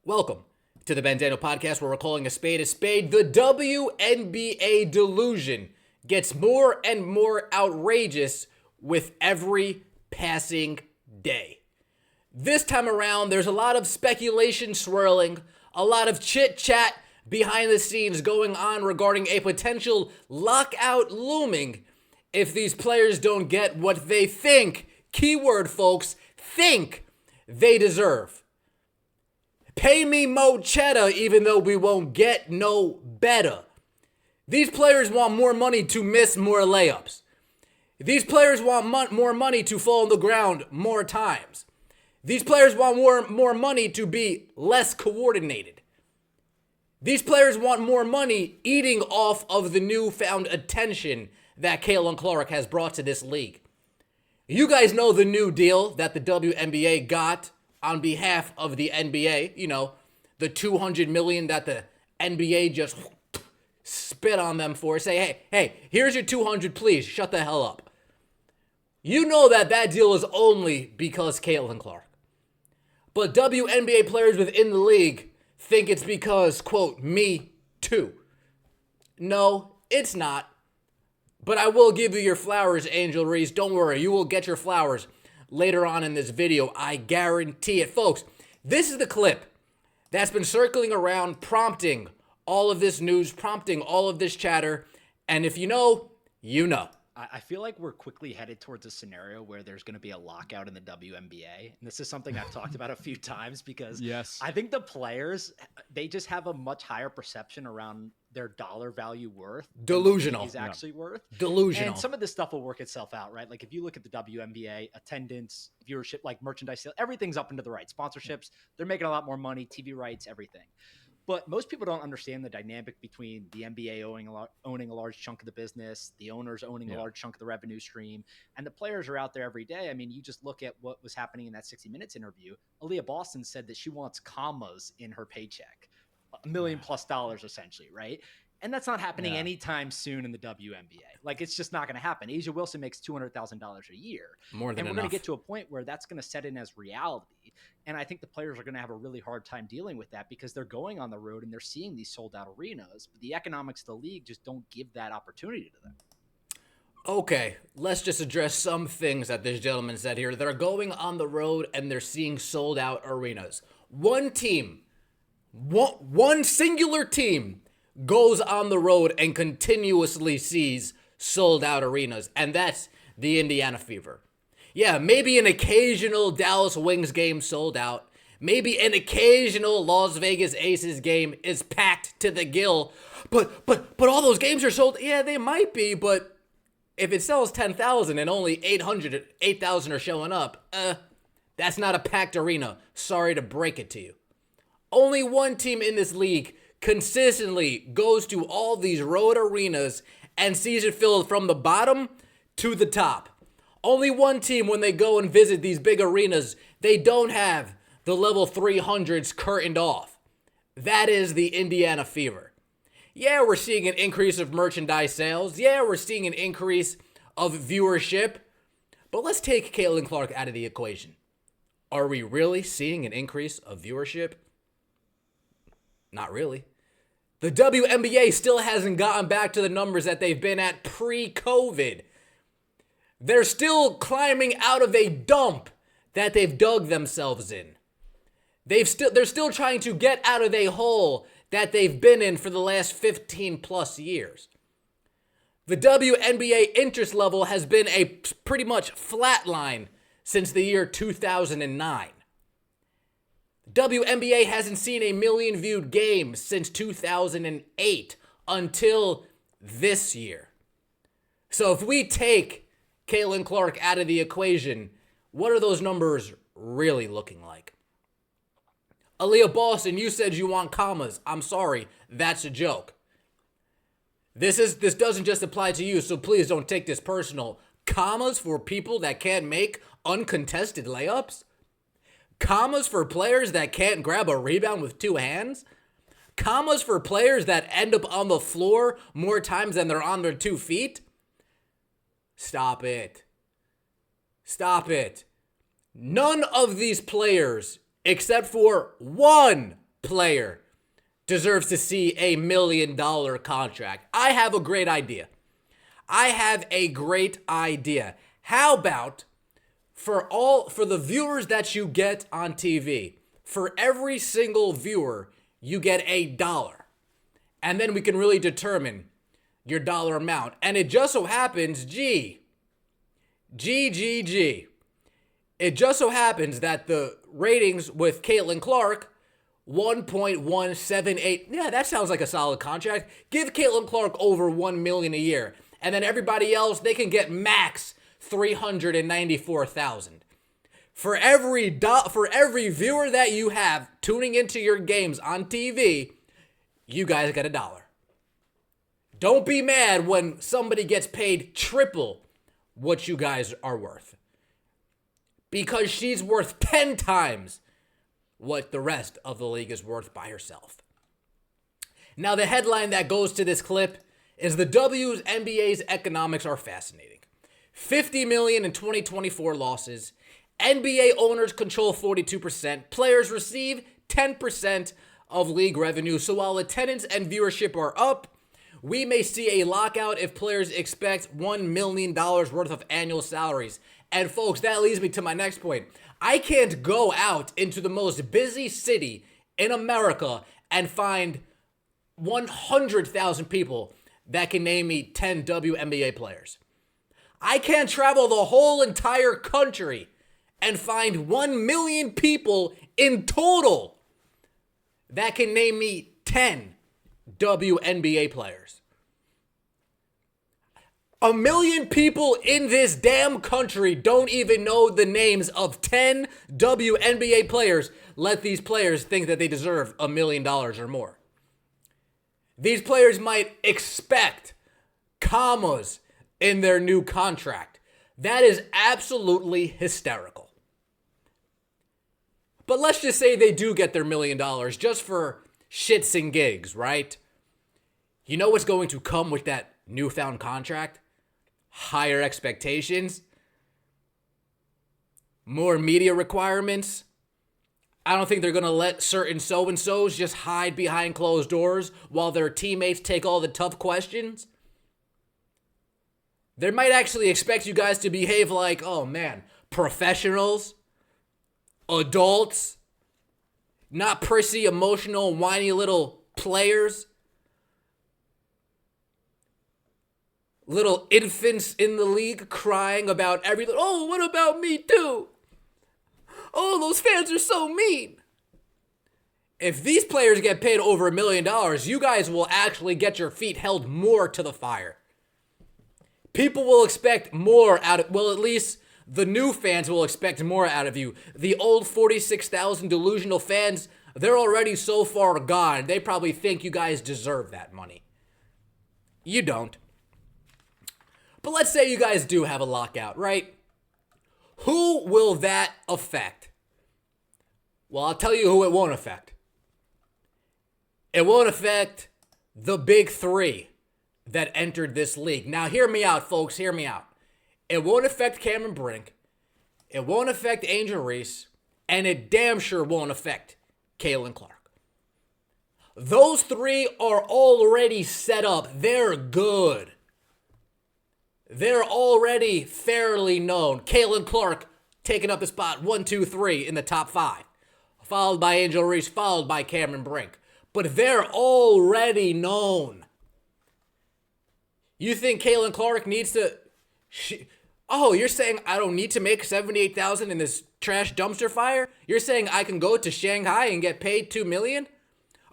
Welcome to the Ben Daniel Podcast, where we're calling a spade a spade. The WNBA delusion gets more and more outrageous with every passing day. This time around, there's a lot of speculation swirling, a lot of chit-chat behind the scenes going on regarding a potential lockout looming if these players don't get what they think, keyword folks, think they deserve. Pay me mo cheddar even though we won't get no better. These players want more money to miss more layups. These players want more money to fall on the ground more times. These players want more money to be less coordinated. These players want more money eating off of the newfound attention that Caitlin Clark has brought to this league. You guys know the new deal that the WNBA got on behalf of the NBA. You know, the $200 million that the NBA just spit on them for. Say, hey, here's your 200, please shut the hell up. You know that deal is only because Caitlin Clark. But WNBA players within the league think it's because, quote, me too. No, it's not. But I will give you your flowers, Angel Reese. Don't worry, you will get your flowers later on in this video. I guarantee it. Folks, this is the clip that's been circling around, prompting all of this news, prompting all of this chatter. And if you know, you know. I feel like we're quickly headed towards a scenario where there's going to be a lockout in the WNBA. And this is something I've talked about a few times because I think the players, they just have a much higher perception around their dollar value worth. Delusional. Is actually worth. Delusional. And some of this stuff will work itself out, right? Like if you look at the WNBA, attendance, viewership, like merchandise sale, everything's up and to the right. Sponsorships, they're making a lot more money, TV rights, everything. But most people don't understand the dynamic between the NBA owning a large chunk of the business, the owners owning a large chunk of the revenue stream, and the players are out there every day. I mean, you just look at what was happening in that 60 Minutes interview. Aaliyah Boston said that she wants commas in her paycheck, $1 million+ essentially, right? And that's not happening anytime soon in the WNBA. Like, it's just not going to happen. Asia Wilson makes $200,000 a year. More than And we're enough. going to get to a point where that's going to set in as reality. And I think the players are going to have a really hard time dealing with that because they're going on the road and they're seeing these sold out arenas. But the economics of the league just don't give that opportunity to them. Okay, let's just address some things that this gentleman said here. They're going on the road and they're seeing sold out arenas. One team, one singular team goes on the road and continuously sees sold out arenas, and that's the Indiana Fever. Yeah, maybe an occasional Dallas Wings game sold out. Maybe an occasional Las Vegas Aces game is packed to the gill. But all those games are sold. Yeah, they might be, but if it sells 10,000 and only 8,000 are showing up, that's not a packed arena. Sorry to break it to you. Only one team in this league consistently goes to all these road arenas and sees it filled from the bottom to the top. Only one team, when they go and visit these big arenas, they don't have the level 300s curtained off. That is the Indiana Fever. Yeah, we're seeing an increase of merchandise sales. Yeah, we're seeing an increase of viewership. But let's take Caitlin Clark out of the equation. Are we really seeing an increase of viewership? Not really. The WNBA still hasn't gotten back to the numbers that they've been at pre-COVID. They're still climbing out of a dump that they've dug themselves in. They're still trying to get out of a hole that they've been in for the last 15 plus years. The WNBA interest level has been a pretty much flat line since the year 2009. WNBA hasn't seen a million viewed game since 2008 until this year. So if we take Caitlin Clark out of the equation, what are those numbers really looking like? Aaliyah Boston, you said you want commas. I'm sorry, that's a joke. This doesn't just apply to you, so please don't take this personal. Commas for people that can't make uncontested layups? Commas for players that can't grab a rebound with two hands? Commas for players that end up on the floor more times than they're on their 2 feet? Stop it. Stop it. None of these players, except for one player deserves to see a $1 million contract? I have a great idea. How about for the viewers that you get on TV, for every single viewer, you get $1. And then we can really determine your dollar amount. And it just so happens, It just so happens that the ratings with Caitlin Clark, 1.178. Yeah, that sounds like a solid contract. Give Caitlin Clark over $1 million a year. And then everybody else, they can get max $394,000. For every viewer that you have tuning into your games on TV, you guys get $1. Don't be mad when somebody gets paid triple what you guys are worth, because she's worth 10 times what the rest of the league is worth by herself. Now, the headline that goes to this clip is the WNBA's economics are fascinating. $50 million in 2024 losses. NBA owners control 42%. Players receive 10% of league revenue. So while attendance and viewership are up, we may see a lockout if players expect $1 million worth of annual salaries. And folks, that leads me to my next point. I can't go out into the most busy city in America and find 100,000 people that can name me 10 WNBA players. I can't travel the whole entire country and find 1 million people in total that can name me 10 WNBA players. 1 million people in this damn country don't even know the names of 10 WNBA players. Let these players think that they deserve $1 million or more. These players might expect commas in their new contract. That is absolutely hysterical. But let's just say they do get their $1 million just for shits and gigs, right? You know what's going to come with that newfound contract? Higher expectations, more media requirements. I don't think they're going to let certain so-and-sos just hide behind closed doors while their teammates take all the tough questions. They might actually expect you guys to behave like, oh man, professionals, adults, not prissy, emotional, whiny little players. Little infants in the league crying about everything. Oh, what about me too? Oh, those fans are so mean. If these players get paid over $1 million, you guys will actually get your feet held more to the fire. People will expect more out of, well, at least the new fans will expect more out of you. The old 46,000 delusional fans, they're already so far gone. They probably think you guys deserve that money. You don't. But let's say you guys do have a lockout, right? Who will that affect? Well, I'll tell you who it won't affect. It won't affect the big three that entered this league. Now, hear me out, folks. Hear me out. It won't affect Cameron Brink. It won't affect Angel Reese. And it damn sure won't affect Caitlin Clark. Those three are already set up. They're good. They're already fairly known. Caitlin Clark taking up the spot 1, 2, 3 in the top 5. Followed by Angel Reese, followed by Cameron Brink. But they're already known. You think Caitlin Clark needs to... you're saying I don't need to make $78,000 in this trash dumpster fire? You're saying I can go to Shanghai and get paid $2 million?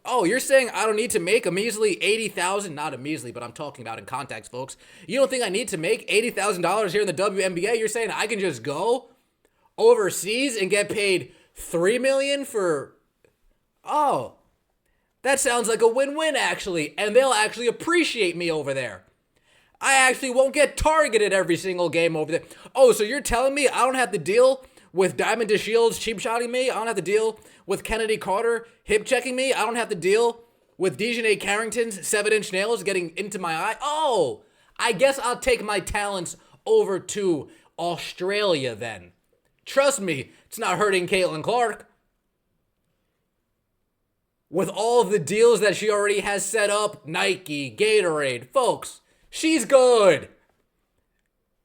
Oh, you're saying I don't need to make a measly $80,000? Not a measly, but I'm talking about in context, folks. You don't think I need to make $80,000 here in the WNBA? You're saying I can just go overseas and get paid $3 million for... Oh, that sounds like a win-win, actually. And they'll actually appreciate me over there. I actually won't get targeted every single game over there. Oh, so you're telling me I don't have to deal with Diamond DeShields cheap-shotting me? I don't have to deal with Kennedy Carter hip-checking me? I don't have to deal with Dejanay Carrington's 7-inch nails getting into my eye? Oh, I guess I'll take my talents over to Australia then. Trust me, it's not hurting Caitlin Clark. with all of the deals that she already has set up, Nike, Gatorade, folks, she's good.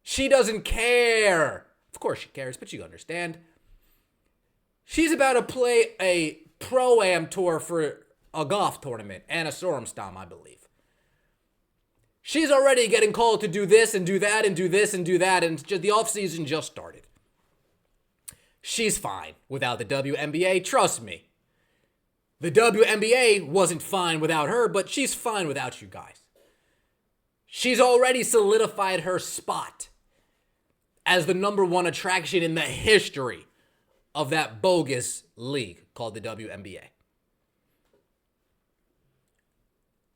She doesn't care. Of course she cares, but you understand. She's about to play a Pro-Am tour for a golf tournament and a Sorumstam, I believe. She's already getting called to do this and do that and do this and do that, and the offseason just started. She's fine without the WNBA, trust me. The WNBA wasn't fine without her, but she's fine without you guys. She's already solidified her spot as the number one attraction in the history of that bogus league called the WNBA.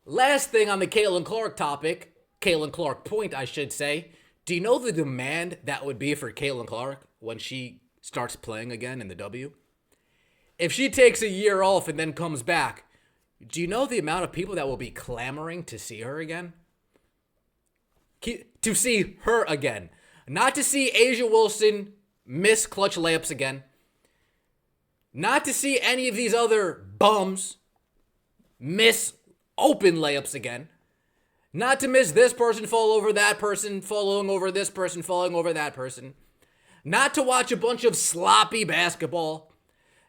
Last thing on the Caitlin Clark topic, Caitlin Clark point, I should say. Do you know the demand that would be for Caitlin Clark when she starts playing again in the W? If she takes a year off and then comes back, do you know the amount of people that will be clamoring to see her again? To see her again. Not to see Asia Wilson miss clutch layups again. Not to see any of these other bums miss open layups again. Not to miss this person fall over that person, falling over this person, falling over that person. Not to watch a bunch of sloppy basketball.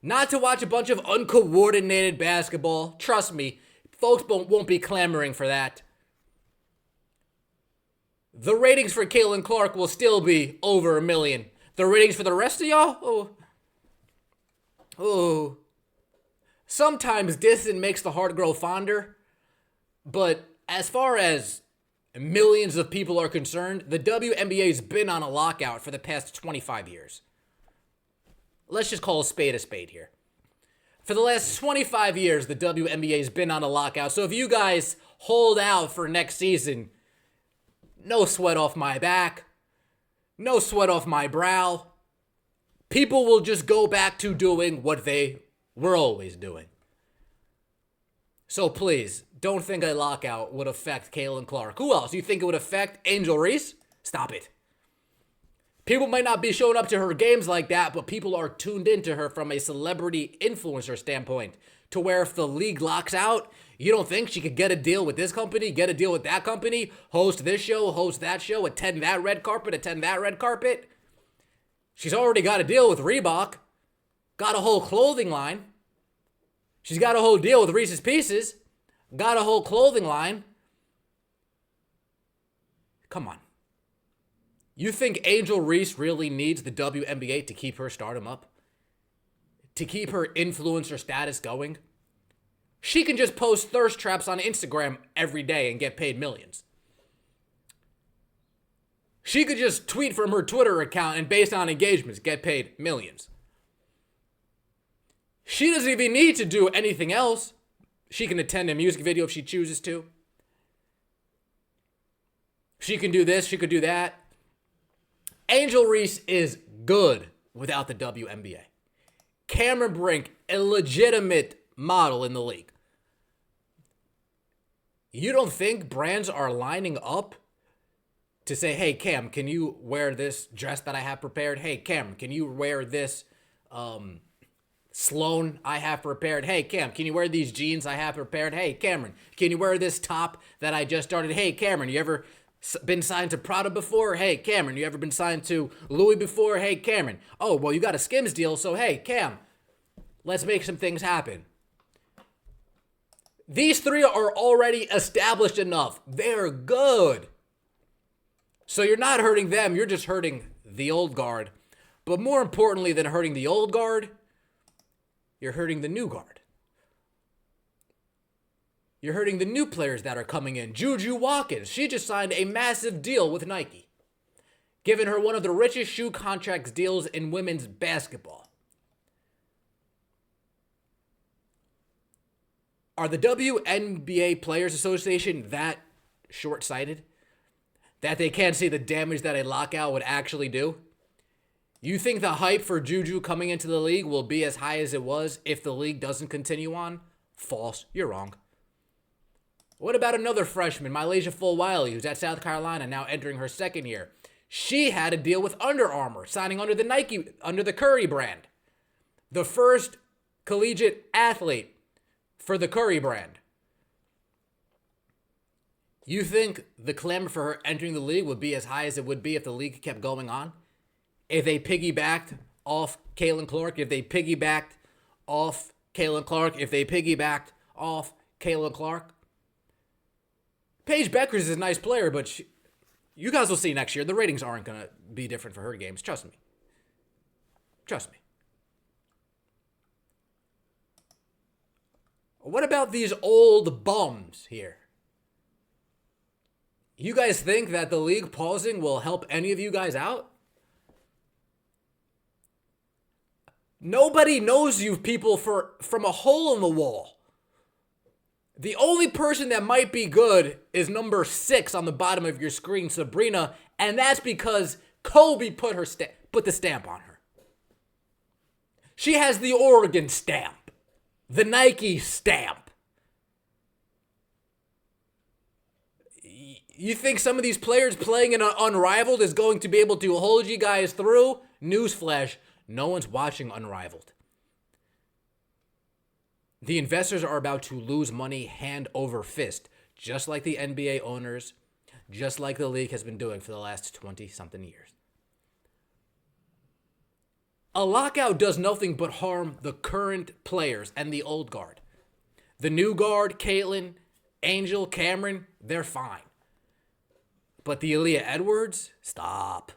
Not to watch a bunch of uncoordinated basketball. Trust me, folks won't be clamoring for that. The ratings for Caitlin Clark will still be over 1 million. The ratings for the rest of y'all? Oh. Sometimes distant makes the heart grow fonder. But as far as millions of people are concerned, the WNBA's been on a lockout for the past 25 years. Let's just call a spade here. For the last 25 years, the WNBA's been on a lockout. So if you guys hold out for next season, no sweat off my back, no sweat off my brow. People will just go back to doing what they were always doing. So please, don't think a lockout would affect Caitlin Clark. Who else? You think it would affect Angel Reese? Stop it. People might not be showing up to her games like that, but people are tuned into her from a celebrity influencer standpoint. To where if the league locks out, you don't think she could get a deal with this company, get a deal with that company, host this show, host that show, attend that red carpet? She's already got a deal with Reebok, got a whole clothing line. She's got a whole deal with Reese's Pieces, got a whole clothing line. Come on. You think Angel Reese really needs the WNBA to keep her stardom up? To keep her influencer status going? She can just post thirst traps on Instagram every day and get paid millions. She could just tweet from her Twitter account and based on engagements get paid millions. She doesn't even need to do anything else. She can attend a music video if she chooses to. She can do this, she could do that. Angel Reese is good without the WNBA. Cameron Brink, a legitimate model in the league. You don't think brands are lining up to say, hey, Cam, can you wear this dress that I have prepared? Hey, Cam, can you wear this Sloan I have prepared? Hey, Cam, can you wear these jeans I have prepared? Hey, Cameron, can you wear this top that I just started? Hey, Cameron, you ever been signed to Prada before? Hey, Cameron, you ever been signed to Louis before? Hey, Cameron. Oh, well, you got a Skims deal, so hey, Cam, let's make some things happen. These three are already established enough. They're good. So you're not hurting them, you're just hurting the old guard. But more importantly than hurting the old guard, you're hurting the new guard. You're hurting the new players that are coming in. Juju Watkins, she just signed a massive deal with Nike, giving her one of the richest shoe contracts deals in women's basketball. Are the WNBA Players Association that short-sighted that they can't see the damage that a lockout would actually do? You think the hype for Juju coming into the league will be as high as it was if the league doesn't continue on? False. You're wrong. What about another freshman, Malaysia Fulwiley, who's at South Carolina, now entering her second year? She had a deal with Under Armour, signing under the Curry brand. The first collegiate athlete for the Curry brand. You think the clamor for her entering the league would be as high as it would be if the league kept going on? If they piggybacked off Caitlin Clark, if they piggybacked off Caitlin Clark, if they piggybacked off Caitlin Clark? Paige Beckers is a nice player, but you guys will see next year. The ratings aren't going to be different for her games. Trust me. Trust me. What about these old bums here? You guys think that the league pausing will help any of you guys out? Nobody knows you people from a hole in the wall. The only person that might be good is number 6 on the bottom of your screen, Sabrina, and that's because Kobe put the stamp on her. She has the Oregon stamp, the Nike stamp. You think some of these players playing in Unrivaled is going to be able to hold you guys through? Newsflash, no one's watching Unrivaled. The investors are about to lose money hand over fist, just like the NBA owners, just like the league has been doing for the last 20-something years. A lockout does nothing but harm the current players and the old guard. The new guard, Caitlin, Angel, Cameron, they're fine. But the Aaliyah Edwards, stop.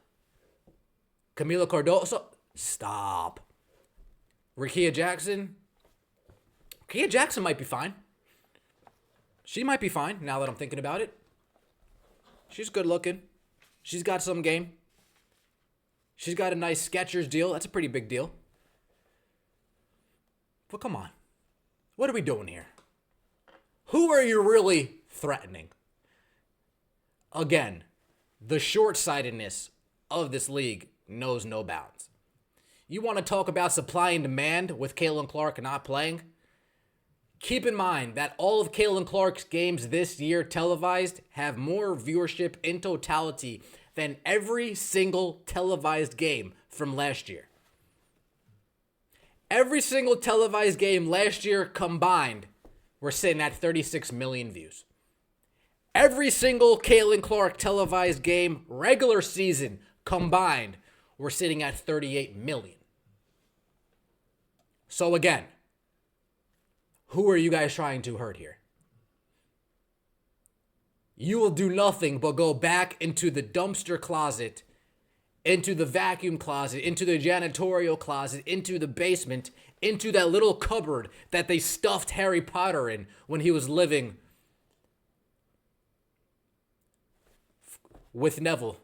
Camila Cardoso, stop. Rickea Jackson might be fine. She might be fine now that I'm thinking about it. She's good looking. She's got some game. She's got a nice Skechers deal. That's a pretty big deal. But come on. What are we doing here? Who are you really threatening? Again, the short-sightedness of this league knows no bounds. You want to talk about supply and demand with Caitlin Clark not playing? Keep in mind that all of Caitlin Clark's games this year televised have more viewership in totality than every single televised game from last year. Every single televised game last year combined, we're sitting at 36 million views. Every single Caitlin Clark televised game, regular season combined, we're sitting at 38 million. So again, who are you guys trying to hurt here? You will do nothing but go back into the dumpster closet, into the vacuum closet, into the janitorial closet, into the basement, into that little cupboard that they stuffed Harry Potter in when he was living with Neville.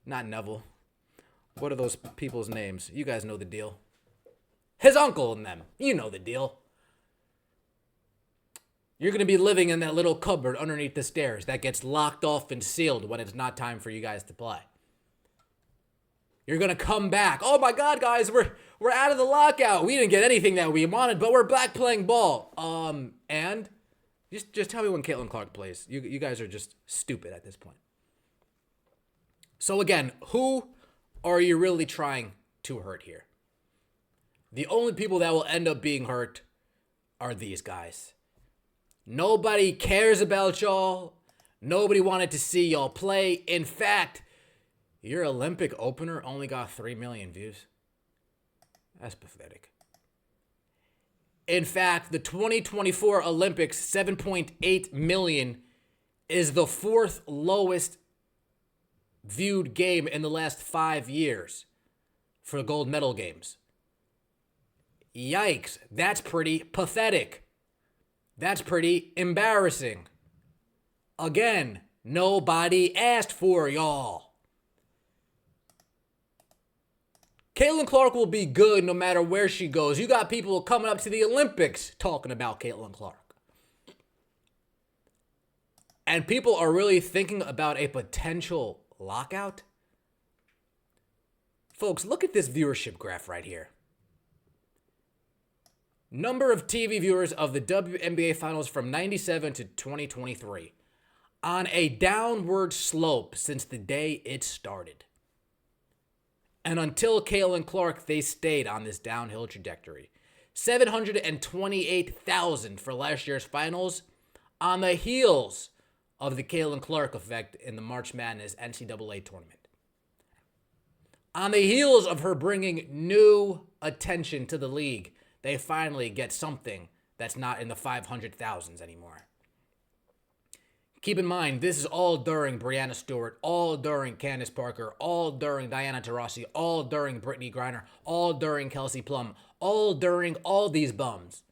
Not Neville. What are those people's names? You guys know the deal. His uncle and them. You know the deal. You're going to be living in that little cupboard underneath the stairs that gets locked off and sealed when it's not time for you guys to play. You're going to come back. Oh my God, guys, we're out of the lockout. We didn't get anything that we wanted, but we're back playing ball. And just tell me when Caitlin Clark plays. You guys are just stupid at this point. So again, who are you really trying to hurt here? The only people that will end up being hurt are these guys. Nobody cares about y'all. Nobody wanted to see y'all play. In fact, your Olympic opener only got 3 million views. That's pathetic. In fact, the 2024 Olympics, 7.8 million, is the 4th lowest viewed game in the last 5 years for the gold medal games. Yikes, that's pretty pathetic. That's pretty embarrassing. Again, nobody asked for y'all. Caitlin Clark will be good no matter where she goes. You got people coming up to the Olympics talking about Caitlin Clark. And people are really thinking about a potential lockout. Folks, look at this viewership graph right here. Number of TV viewers of the WNBA Finals from 97 to 2023. On a downward slope since the day it started. And until Caitlin Clark, they stayed on this downhill trajectory. 728,000 for last year's finals on the heels of the Caitlin Clark effect in the March Madness NCAA tournament. On the heels of her bringing new attention to the league, they finally get something that's not in the 500,000s anymore. Keep in mind, this is all during Brianna Stewart, all during Candace Parker, all during Diana Taurasi, all during Brittany Griner, all during Kelsey Plum, all during all these bums,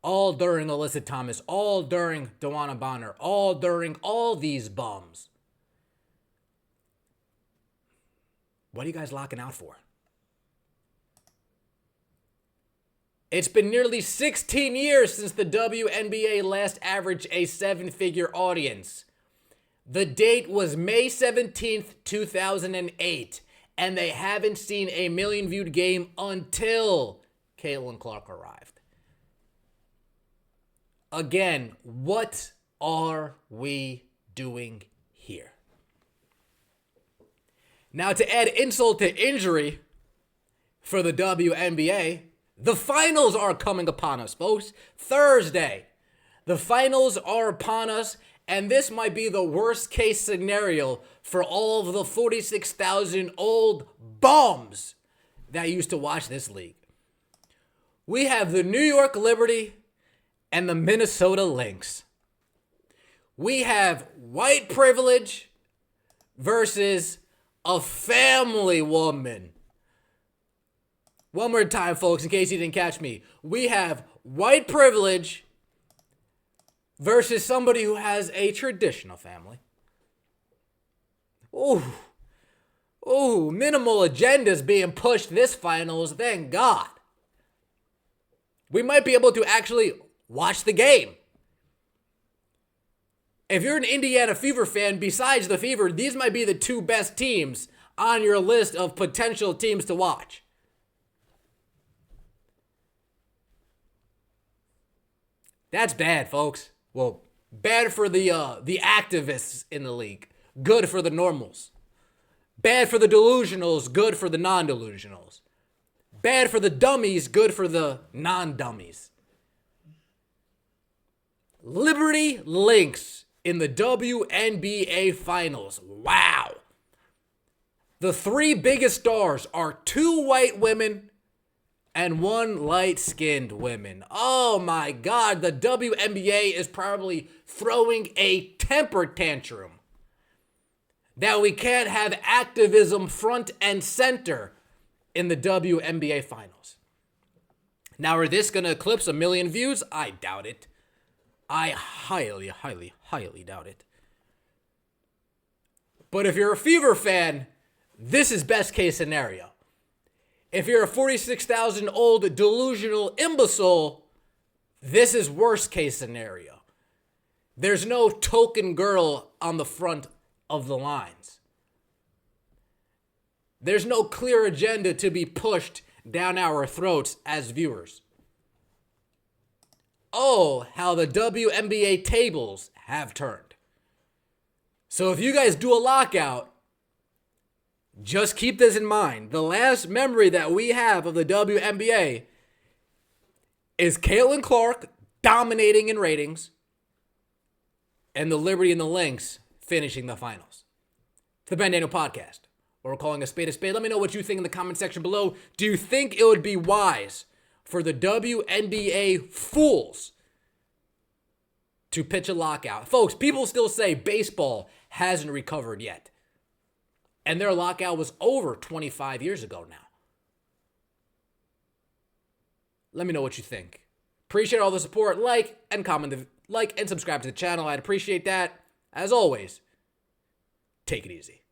all during Alyssa Thomas, all during Dewana Bonner, all during all these bums. What are you guys locking out for? It's been nearly 16 years since the WNBA last averaged a seven-figure audience. The date was May 17th, 2008, and they haven't seen a million-viewed game until Caitlin Clark arrived. Again, what are we doing here? Now, to add insult to injury for the WNBA, the finals are coming upon us, folks. Thursday. The finals are upon us, and this might be the worst case scenario for all of the 46,000 old bums that used to watch this league. We have the New York Liberty and the Minnesota Lynx. We have white privilege versus a family woman. One more time, folks, in case you didn't catch me. We have white privilege versus somebody who has a traditional family. Ooh, minimal agendas being pushed this finals, thank God. We might be able to actually watch the game. If you're an Indiana Fever fan, besides the Fever, these might be the two best teams on your list of potential teams to watch. That's bad, folks. Well, bad for the activists in the league. Good for the normals. Bad for the delusionals. Good for the non-delusionals. Bad for the dummies. Good for the non-dummies. Liberty Lynx in the WNBA Finals. Wow. The three biggest stars are two white women and one light-skinned woman. Oh my God, the WNBA is probably throwing a temper tantrum that we can't have activism front and center in the WNBA Finals. Now, are this going to eclipse 1 million views? I doubt it. I highly doubt it. But if you're a Fever fan, this is best case scenario. If you're a 46,000 old delusional imbecile, this is worst case scenario. There's no token girl on the front of the lines. There's no clear agenda to be pushed down our throats as viewers. Oh, how the WNBA tables have turned. So if you guys do a lockout, just keep this in mind. The last memory that we have of the WNBA is Caitlin Clark dominating in ratings and the Liberty and the Lynx finishing the finals. It's the Ben Daniel Podcast, where we're calling a spade a spade. Let me know what you think in the comment section below. Do you think it would be wise for the WNBA fools to pitch a lockout? Folks, people still say baseball hasn't recovered yet. And their lockout was over 25 years ago now. Let me know what you think. Appreciate all the support. Like and subscribe to the channel. I'd appreciate that. As always, take it easy.